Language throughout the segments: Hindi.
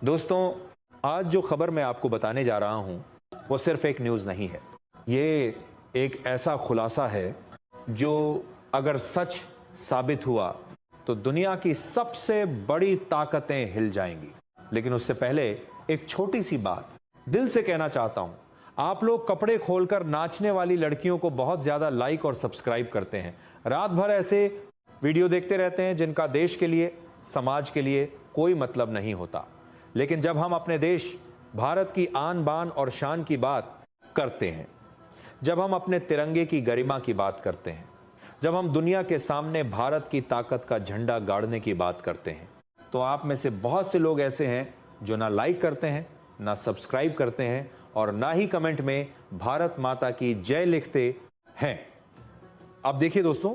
दोस्तों, आज जो खबर मैं आपको बताने जा रहा हूं वो सिर्फ एक न्यूज़ नहीं है। ये एक ऐसा खुलासा है जो अगर सच साबित हुआ तो दुनिया की सबसे बड़ी ताकतें हिल जाएंगी। लेकिन उससे पहले एक छोटी सी बात दिल से कहना चाहता हूं। आप लोग कपड़े खोलकर नाचने वाली लड़कियों को बहुत ज्यादा लाइक और सब्सक्राइब करते हैं। रात भर ऐसे वीडियो देखते रहते हैं जिनका देश के लिए, समाज के लिए कोई मतलब नहीं होता। लेकिन जब हम अपने देश भारत की आन बान और शान की बात करते हैं, जब हम अपने तिरंगे की गरिमा की बात करते हैं, जब हम दुनिया के सामने भारत की ताकत का झंडा गाड़ने की बात करते हैं, तो आप में से बहुत से लोग ऐसे हैं जो ना लाइक करते हैं, ना सब्सक्राइब करते हैं और ना ही कमेंट में भारत माता की जय लिखते हैं। अब देखिए दोस्तों,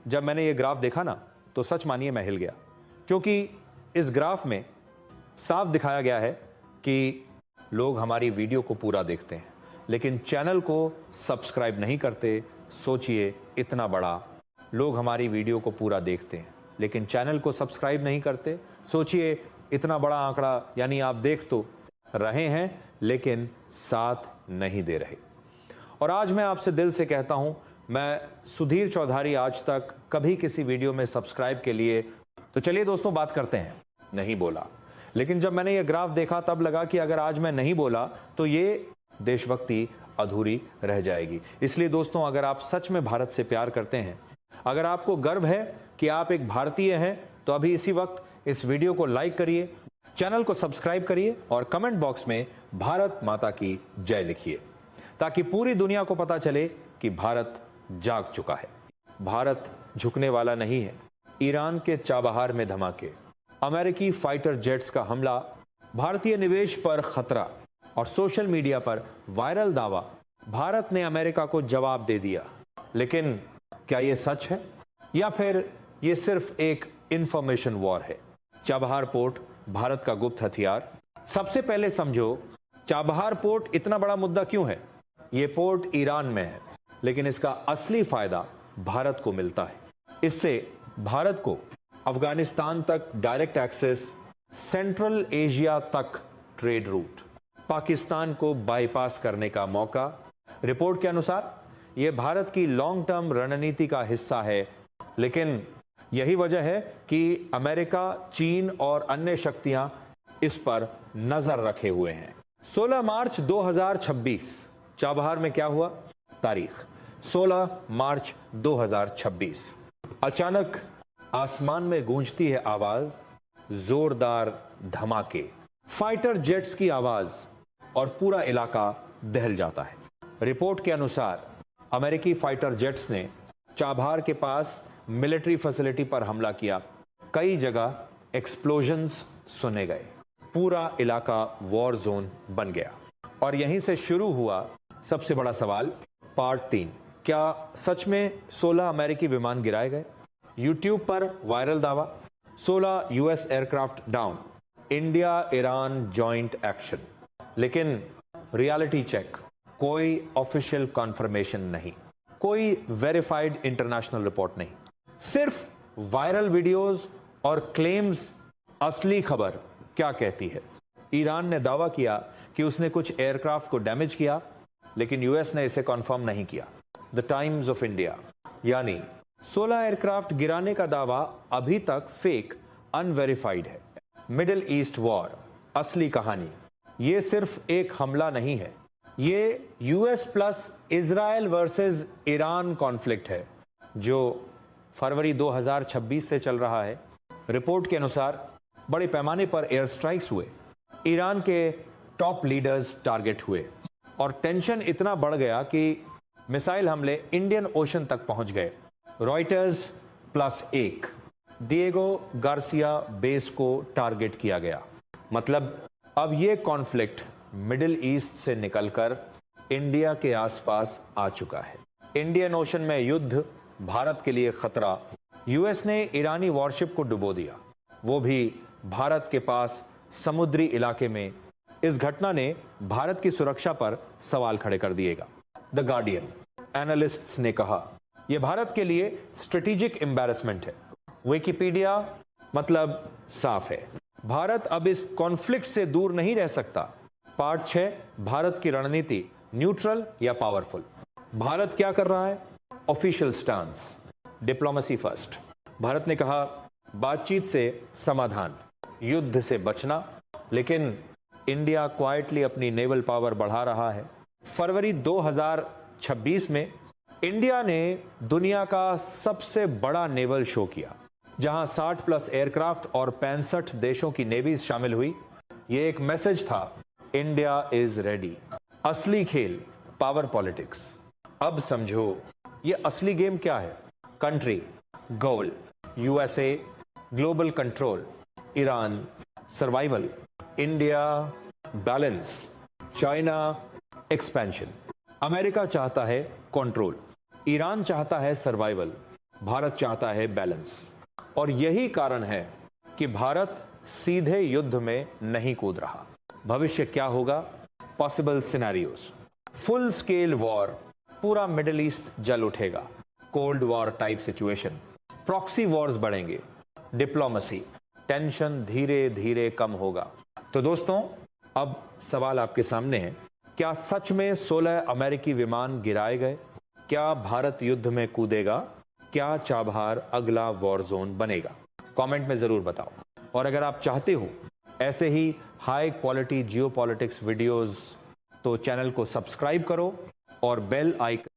जब मैंने ये ग्राफ देखा ना तो सच मानिए मैं हिल गया, क्योंकि इस ग्राफ में साफ दिखाया गया है कि लोग हमारी वीडियो को पूरा देखते हैं लेकिन चैनल को सब्सक्राइब नहीं करते। सोचिए, इतना बड़ा लोग हमारी वीडियो को पूरा देखते हैं लेकिन चैनल को सब्सक्राइब नहीं करते। सोचिए, इतना बड़ा आंकड़ा, यानी आप देख तो रहे हैं लेकिन साथ नहीं दे रहे। और आज मैं आपसे दिल से कहता हूं, मैं सुधीर चौधारी आज तक कभी किसी वीडियो में सब्सक्राइब के लिए, तो चलिए दोस्तों बात करते हैं, नहीं बोला। लेकिन जब मैंने ये ग्राफ देखा तब लगा कि अगर आज मैं नहीं बोला तो ये देशभक्ति अधूरी रह जाएगी। इसलिए दोस्तों, अगर आप सच में भारत से प्यार करते हैं, अगर आपको गर्व है कि आप एक भारतीय हैं, तो अभी इसी वक्त इस वीडियो को लाइक करिए, चैनल को सब्सक्राइब करिए और कमेंट बॉक्स में भारत माता की जय लिखिए, ताकि पूरी दुनिया को पता चले कि भारत जाग चुका है। भारत झुकने वाला नहीं है। ईरान के चाबहार में धमाके, अमेरिकी फाइटर जेट्स का हमला, भारतीय निवेश पर खतरा और सोशल मीडिया पर वायरल दावा, भारत ने अमेरिका को जवाब दे दिया। लेकिन क्या यह सच है या फिर यह सिर्फ एक इंफॉर्मेशन वॉर है? चाबहार पोर्ट भारत का गुप्त हथियार। सबसे पहले समझो, चाबहार पोर्ट इतना बड़ा मुद्दा क्यों है? यह पोर्ट ईरान में है लेकिन इसका असली फायदा भारत को मिलता है। इससे भारत को अफगानिस्तान तक डायरेक्ट एक्सेस, सेंट्रल एशिया तक ट्रेड रूट, पाकिस्तान को बाईपास करने का मौका। रिपोर्ट के अनुसार यह भारत की लॉन्ग टर्म रणनीति का हिस्सा है। लेकिन यही वजह है कि अमेरिका, चीन और अन्य शक्तियां इस पर नजर रखे हुए हैं। 16 मार्च 2026 चाबहार में क्या हुआ? तारीख 16 मार्च 2026। अचानक आसमान में गूंजती है आवाज, जोरदार धमाके, फाइटर जेट्स की आवाज और पूरा इलाका दहल जाता है। रिपोर्ट के अनुसार अमेरिकी फाइटर जेट्स ने चाबहार के पास मिलिट्री फैसिलिटी पर हमला किया। कई जगह एक्सप्लोजन्स सुने गए। पूरा इलाका वॉर जोन बन गया। और यहीं से शुरू हुआ सबसे बड़ा सवाल, पार्ट 3। क्या सच में 16 अमेरिकी विमान गिराए गए? यूट्यूब पर वायरल दावा, 16 US aircraft down, India Iran joint action. लेकिन रियलिटी चेक, कोई ऑफिशियल कॉन्फर्मेशन नहीं, कोई वेरीफाइड इंटरनेशनल रिपोर्ट नहीं, सिर्फ वायरल वीडियोस और क्लेम्स। असली खबर क्या कहती है? ईरान ने दावा किया कि उसने कुछ एयरक्राफ्ट को डैमेज किया, लेकिन यूएस ने इसे कॉन्फर्म नहीं किया। द टाइम्स ऑफ इंडिया, यानी 16 एयरक्राफ्ट गिराने का दावा अभी तक फेक, अनवेरिफाइड है। मिडिल ईस्ट वॉर, असली कहानी। यह सिर्फ एक हमला नहीं है, ये US plus Israel versus Iran conflict है जो फरवरी 2026 से चल रहा है। रिपोर्ट के अनुसार बड़े पैमाने पर एयर स्ट्राइक्स हुए, ईरान के टॉप लीडर्स टारगेट हुए और टेंशन इतना बढ़ गया कि मिसाइल हमले इंडियन ओशन तक पहुंच गए। रॉयटर्स +1, डिएगो गार्सिया बेस को टारगेट किया गया। मतलब अब यह कॉन्फ्लिक्ट मिडिल ईस्ट से निकलकर इंडिया के आसपास आ चुका है। इंडियन ओशन में युद्ध, भारत के लिए खतरा। यूएस ने ईरानी वॉरशिप को डुबो दिया, वो भी भारत के पास समुद्री इलाके में। इस घटना ने भारत की सुरक्षा पर सवाल खड़े कर दिएगा। द गार्डियन, एनालिस्ट्स ने कहा यह भारत के लिए स्ट्रेटेजिक एम्बैरेसमेंट है। विकिपीडिया मतलब साफ है, भारत अब इस कॉन्फ्लिक्ट से दूर नहीं रह सकता। पार्ट 6, भारत की रणनीति, न्यूट्रल या पावरफुल। भारत क्या कर रहा है? Official stance, diplomacy first. Bharat ने कहा बातचीत से समाधान, युद्ध से बचना, लेकिन इंडिया क्वाइटली अपनी नेवल पावर बढ़ा रहा है। फरवरी 2026 में इंडिया ने दुनिया का सबसे बड़ा नेवल शो किया, जहां 60+ एयरक्राफ्ट और 65 देशों की नेवीज शामिल हुई। यह एक मैसेज था, इंडिया इज रेडी। असली खेल पावर पॉलिटिक्स। अब समझो ये असली गेम क्या है। Country, goal, USA, global control, Iran, survival, India, balance, China, expansion. America चाहता है कंट्रोल, ईरान चाहता है सर्वाइवल, भारत चाहता है बैलेंस। और यही कारण है कि भारत सीधे युद्ध में नहीं कूद रहा। भविष्य क्या होगा? Possible scenarios, full scale war, पूरा मिडिल ईस्ट जल उठेगा, cold war type situation, proxy Wars बढ़ेंगे, डिप्लोमेसी, टेंशन धीरे धीरे कम होगा। तो दोस्तों, अब सवाल आपके सामने है, क्या सच में 16 अमेरिकी विमान गिराए गए? क्या भारत युद्ध में कूदेगा? क्या चाबहार अगला वॉर जोन बनेगा? कमेंट में जरूर बताओ। और अगर आप चाहते हो ऐसे ही हाई क्वालिटी जियोपॉलिटिक्स वीडियोस, तो चैनल को सब्सक्राइब करो और बेल आइकन